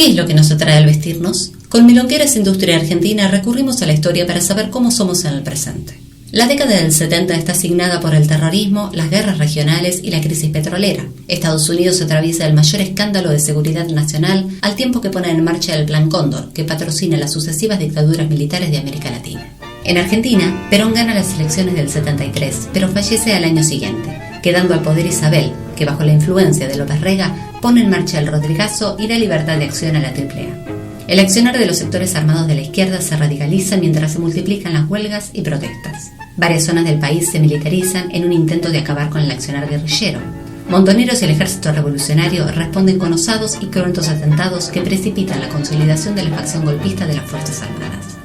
¿Qué es lo que nos atrae al vestirnos? Con Milongueras Industria Argentina recurrimos a la historia para saber cómo somos en el presente. La década del 70 está asignada por el terrorismo, las guerras regionales y la crisis petrolera. Estados Unidos atraviesa el mayor escándalo de seguridad nacional al tiempo que pone en marcha el Plan Cóndor, que patrocina las sucesivas dictaduras militares de América Latina. En Argentina, Perón gana las elecciones del 73, pero fallece al año siguiente, quedando al poder Isabel, que bajo la influencia de López Rega pone en marcha el Rodrigazo y la libertad de acción a la AAA. El accionar de los sectores armados de la izquierda se radicaliza mientras se multiplican las huelgas y protestas. Varias zonas del país se militarizan en un intento de acabar con el accionar guerrillero. Montoneros y el ejército revolucionario responden con osados y cruentos atentados que precipitan la consolidación de la facción golpista de las Fuerzas Armadas.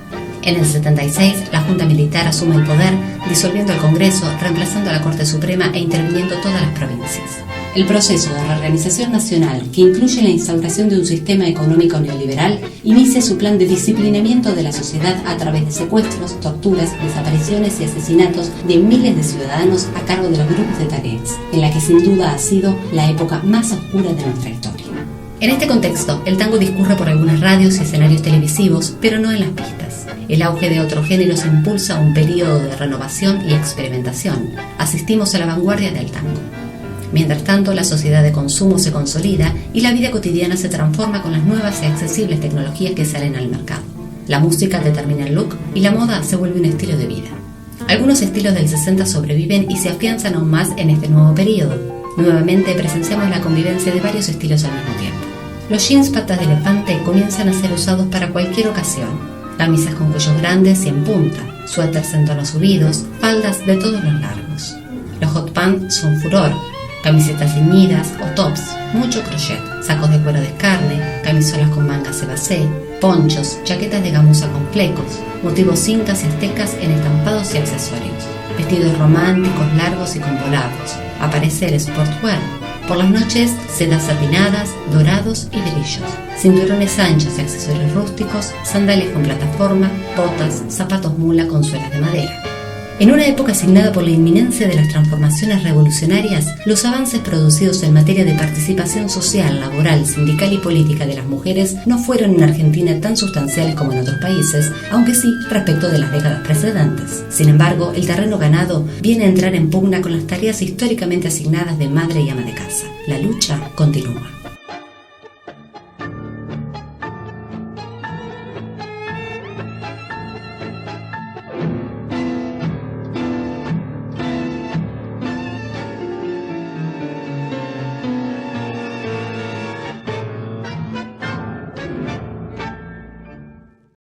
En el 76, la Junta Militar asume el poder, disolviendo el Congreso, reemplazando a la Corte Suprema e interviniendo todas las provincias. El proceso de reorganización nacional, que incluye la instauración de un sistema económico neoliberal, inicia su plan de disciplinamiento de la sociedad a través de secuestros, torturas, desapariciones y asesinatos de miles de ciudadanos a cargo de los grupos de tareas, en la que sin duda ha sido la época más oscura de nuestra historia. En este contexto, el tango discurre por algunas radios y escenarios televisivos, pero no en las pistas. El auge de otros géneros impulsa un periodo de renovación y experimentación. Asistimos a la vanguardia del tango. Mientras tanto, la sociedad de consumo se consolida y la vida cotidiana se transforma con las nuevas y accesibles tecnologías que salen al mercado. La música determina el look y la moda se vuelve un estilo de vida. Algunos estilos del 60 sobreviven y se afianzan aún más en este nuevo periodo. Nuevamente presenciamos la convivencia de varios estilos al mismo tiempo. Los jeans patas de elefante comienzan a ser usados para cualquier ocasión. Camisas con cuellos grandes y en punta, suéteres en tonos subidos, faldas de todos los largos. Los hot pants son furor. Camisetas ceñidas o tops, mucho crochet, sacos de cuero de carne, camisolas con mangas evasé, ponchos, chaquetas de gamuza con flecos, motivos incas y aztecas en estampados y accesorios, vestidos románticos, largos y con volados. Aparece el sportwear. Por las noches, sedas satinadas, dorados y brillos, cinturones anchos y accesorios rústicos, sandalias con plataforma, botas, zapatos mula con suelas de madera. En una época asignada por la inminencia de las transformaciones revolucionarias, los avances producidos en materia de participación social, laboral, sindical y política de las mujeres no fueron en Argentina tan sustanciales como en otros países, aunque sí respecto de las décadas precedentes. Sin embargo, el terreno ganado viene a entrar en pugna con las tareas históricamente asignadas de madre y ama de casa. La lucha continúa.